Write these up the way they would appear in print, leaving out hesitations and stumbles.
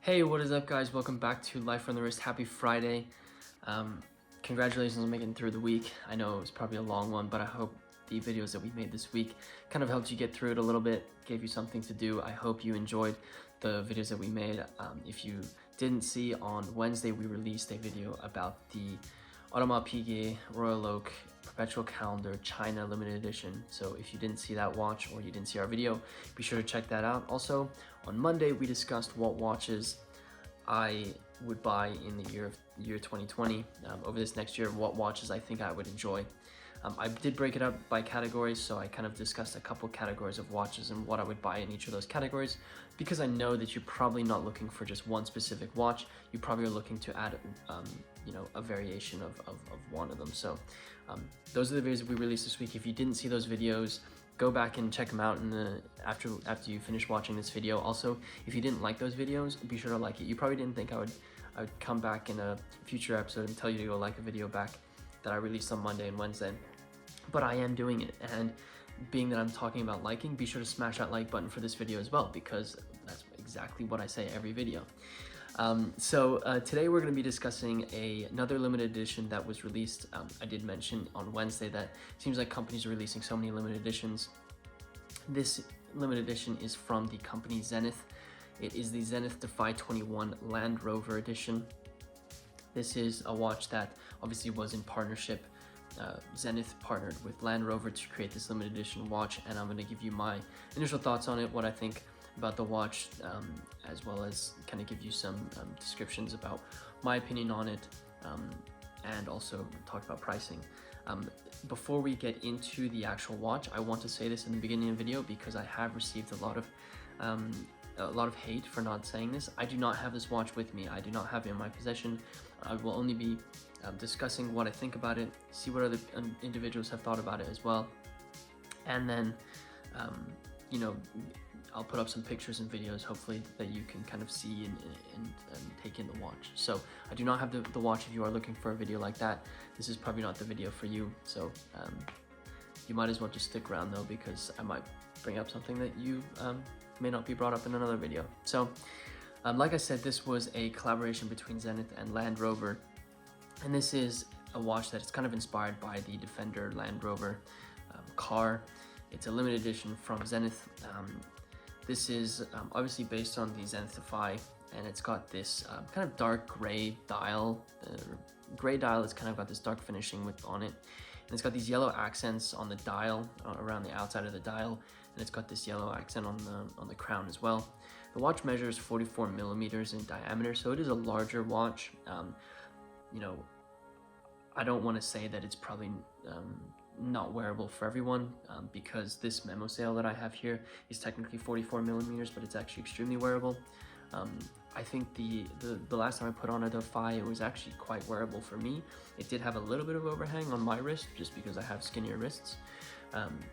Hey, what is up guys? Welcome back to Life on the Wrist. Happy Friday. Congratulations on making it through the week. I know it was probably a long one, but I hope the videos that we made this week kind of helped you get through it a little bit, gave you something to do. I hope you enjoyed the videos that we made. If you didn't see, on Wednesday we released a video about the Audemars Piguet Royal Oak Perpetual Calendar China Limited Edition. So if you didn't see that watch or you didn't see our video, be sure to check that out. Also, on Monday we discussed what watches I would buy in the year 2020. Over this next year, what watches I think I would enjoy. I did break it up by categories, so I kind of discussed a couple categories of watches and what I would buy in each of those categories, because I know that you're probably not looking for just one specific watch. You probably are looking to add a variation of one of them. So those are the videos that we released this week. If you didn't see those videos, go back and check them out after you finish watching this video. Also, if you didn't like those videos, be sure to like it. You probably didn't think I would come back in a future episode and tell you to go like a video back that I released on Monday and Wednesday, but I am doing it. And being that I'm talking about liking, be sure to smash that like button for this video as well, because that's exactly what I say every video. Today we're going to be discussing another limited edition that was released. I did mention on Wednesday that it seems like companies are releasing so many limited editions. This limited edition is from the company Zenith. It is the Zenith Defy 21 Land Rover edition. This is a watch that obviously was in partnership. Zenith partnered with Land Rover to create this limited edition watch, and I'm going to give you my initial thoughts on it, what I think about the watch, as well as kind of give you some descriptions about my opinion on it, and also talk about pricing. Before we get into the actual watch, I want to say this in the beginning of the video because I have received a lot of hate for not saying this. I do not have this watch with me. I do not have it in my possession. I will only be discussing what I think about it, see what other individuals have thought about it as well, and then I'll put up some pictures and videos, hopefully, that you can kind of see and take in the watch. So I do not have the watch. If you are looking for a video like that, this is probably not the video for you. So you might as well just stick around though, because I might bring up something that you may not be brought up in another video. So like I said, this was a collaboration between Zenith and Land Rover, and this is a watch that is kind of inspired by the Defender Land Rover car. It's a limited edition from Zenith. This is obviously based on the Zenith Defy, and it's got this kind of dark gray dial. The gray dial has kind of got this dark finishing on it, and it's got these yellow accents on the dial, around the outside of the dial, and it's got this yellow accent on the crown as well. The watch measures 44 millimeters in diameter, so it is a larger watch. I don't want to say that it's probably not wearable for everyone, because this memo sale that I have here is technically 44 millimeters, but it's actually extremely wearable. I think the last time I put on a Defy, it was actually quite wearable for me. It did have a little bit of overhang on my wrist just because I have skinnier wrists,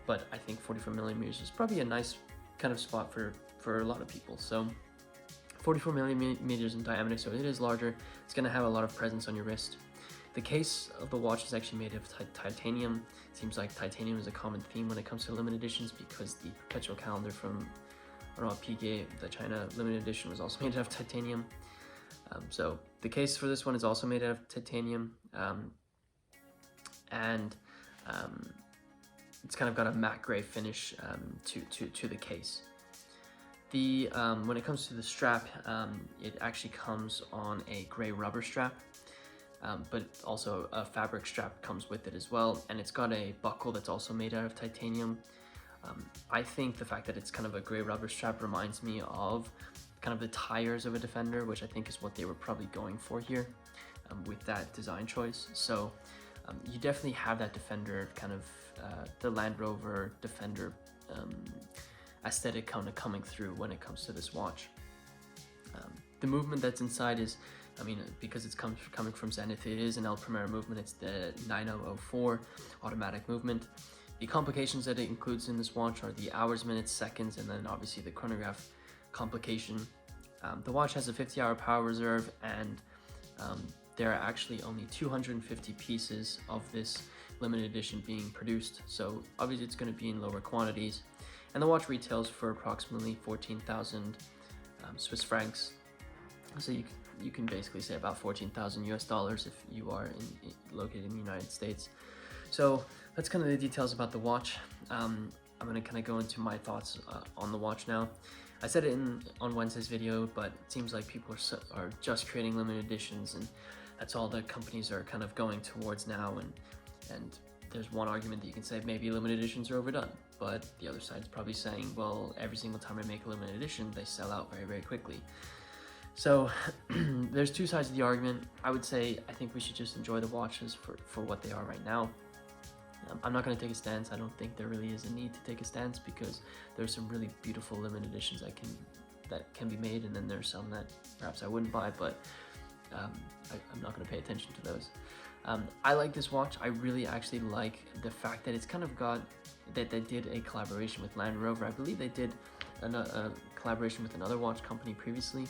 but I think 44 millimeters is probably a nice kind of spot for a lot of people. So 44 millimeters in diameter, so it is larger. It's going to have a lot of presence on your wrist. The case of the watch is actually made of titanium. It seems like titanium is a common theme when it comes to limited editions, because the Perpetual Calendar from Audemars Piguet, the China limited edition, was also made out of titanium. So the case for this one is also made out of titanium, and it's kind of got a matte gray finish to the case. When it comes to the strap, it actually comes on a gray rubber strap. But also a fabric strap comes with it as well, and it's got a buckle that's also made out of titanium. I think the fact that it's kind of a gray rubber strap reminds me of kind of the tires of a Defender, which I think is what they were probably going for here with that design choice. So you definitely have that Defender kind of the Land Rover Defender aesthetic kind of coming through when it comes to this watch. The movement that's inside is, because it's coming from Zenith, it is an Primero movement. It's the 9004 automatic movement. The complications that it includes in this watch are the hours, minutes, seconds, and then obviously the chronograph complication. The watch has a 50-hour power reserve, and there are actually only 250 pieces of this limited edition being produced. So obviously it's going to be in lower quantities, and the watch retails for approximately 14,000 Swiss francs. So you can basically say about 14,000 US dollars if you are located in the United States. So that's kind of the details about the watch. I'm going to kind of go into my thoughts on the watch now. I said it on Wednesday's video, but it seems like people are just creating limited editions, and that's all the companies are kind of going towards now. And there's one argument that you can say maybe limited editions are overdone, but the other side is probably saying, well, every single time I make a limited edition, they sell out very, very quickly. So there's two sides of the argument. I would say I think we should just enjoy the watches for what they are right now. I'm not going to take a stance. I don't think there really is a need to take a stance, because there's some really beautiful limited editions that can be made, and then there's some that perhaps I wouldn't buy, but I'm not going to pay attention to those. I like this watch. I really actually like the fact that it's kind of got that they did a collaboration with Land Rover. I believe they did a collaboration with another watch company previously,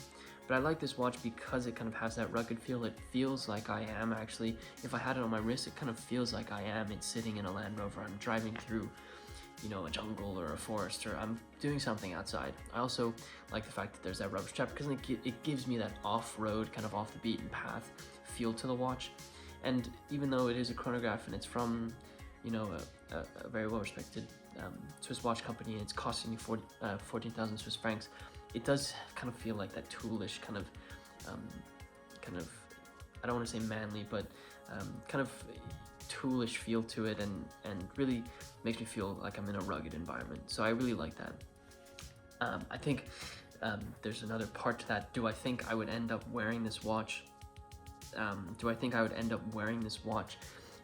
but I like this watch because it kind of has that rugged feel. It feels like I am actually, if I had it on my wrist, it kind of feels like I am sitting in a Land Rover. I'm driving through, you know, a jungle or a forest, or I'm doing something outside. I also like the fact that there's that rubber strap, because it gives me that off-road, kind of off the beaten path feel to the watch. And even though it is a chronograph and it's from, you know, a very well-respected Swiss watch company, and it's costing you 14,000 Swiss francs, it does kind of feel like that toolish kind of, I don't want to say manly, but kind of toolish feel to it, and really makes me feel like I'm in a rugged environment. So I really like that. I think there's another part to that. Do I think I would end up wearing this watch? Do I think I would end up wearing this watch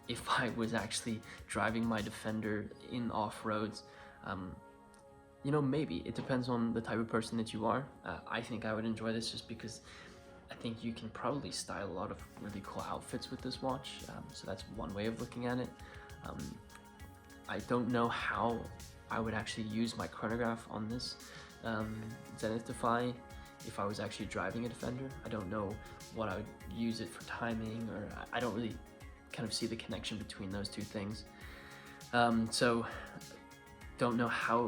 if I was actually driving my Defender in off-roads? You know, maybe. It depends on the type of person that you are. I think I would enjoy this just because I think you can probably style a lot of really cool outfits with this watch. So that's one way of looking at it. I don't know how I would actually use my chronograph on this Zenith Defy if I was actually driving a Defender. I don't know what I would use it for timing, or I don't really kind of see the connection between those two things. So don't know how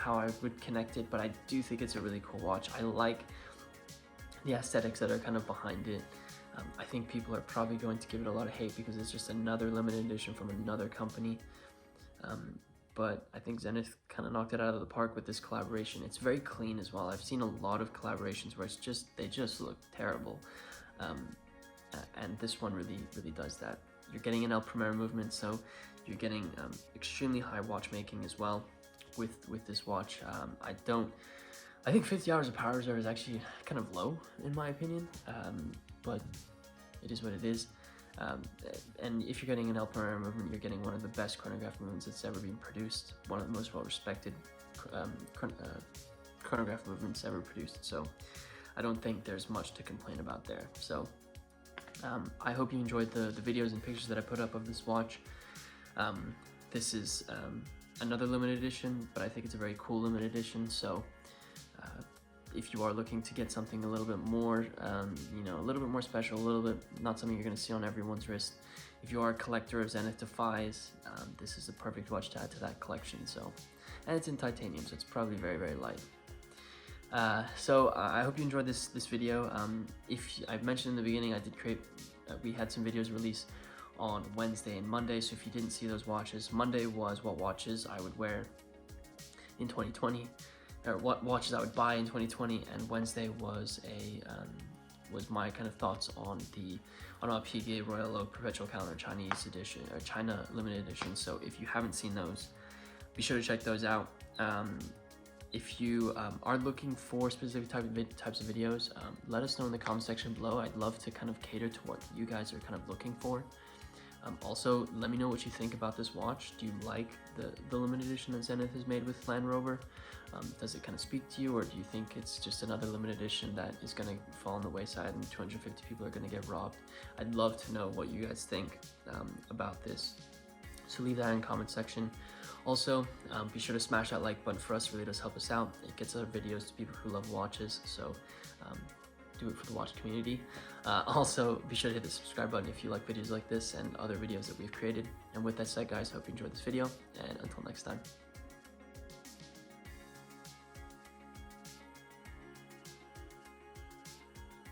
I would connect it, but I do think it's a really cool watch. I like the aesthetics that are kind of behind it. I think people are probably going to give it a lot of hate because it's just another limited edition from another company. But I think Zenith kind of knocked it out of the park with this collaboration. It's very clean as well. I've seen a lot of collaborations where they just look terrible. And this one really does that. You're getting an Primero movement, so you're getting extremely high watchmaking as well with this watch. I think 50 hours of power reserve is actually kind of low in my opinion, but it is what it is. And if you're getting an Primero movement, you're getting one of the best chronograph movements that's ever been produced, one of the most well-respected chronograph movements ever produced. So I don't think there's much to complain about there. So I hope you enjoyed the videos and pictures that I put up of this watch. This is another limited edition, but I think it's a very cool limited edition. So if you are looking to get something a little bit more, you know, a little bit more special, a little bit not something you're going to see on everyone's wrist, if you are a collector of Zenith Defys, this is the perfect watch to add to that collection. So, and it's in titanium, so it's probably very, very light. So I hope you enjoyed this video. If I've mentioned in the beginning, I did create, we had some videos released on Wednesday and Monday. So if you didn't see those watches, Monday was what watches I would wear in 2020. Or what watches I would buy in 2020, and Wednesday was was my kind of thoughts on our Piguet Royal Oak Perpetual Calendar Chinese edition, or China limited edition. So if you haven't seen those, be sure to check those out. If you are looking for specific types of videos, let us know in the comment section below. I'd love to kind of cater to what you guys are kind of looking for. Also, let me know what you think about this watch. Do you like the limited edition that Zenith has made with Land Rover? Does it kind of speak to you, or do you think it's just another limited edition that is going to fall on the wayside and 250 people are going to get robbed? I'd love to know what you guys think about this. So leave that in the comment section. Also, be sure to smash that like button for us. It really does help us out. It gets other videos to people who love watches. So do it for the watch community. Also, be sure to hit the subscribe button if you like videos like this and other videos that we've created. And with that said, guys, hope you enjoyed this video, and until next time.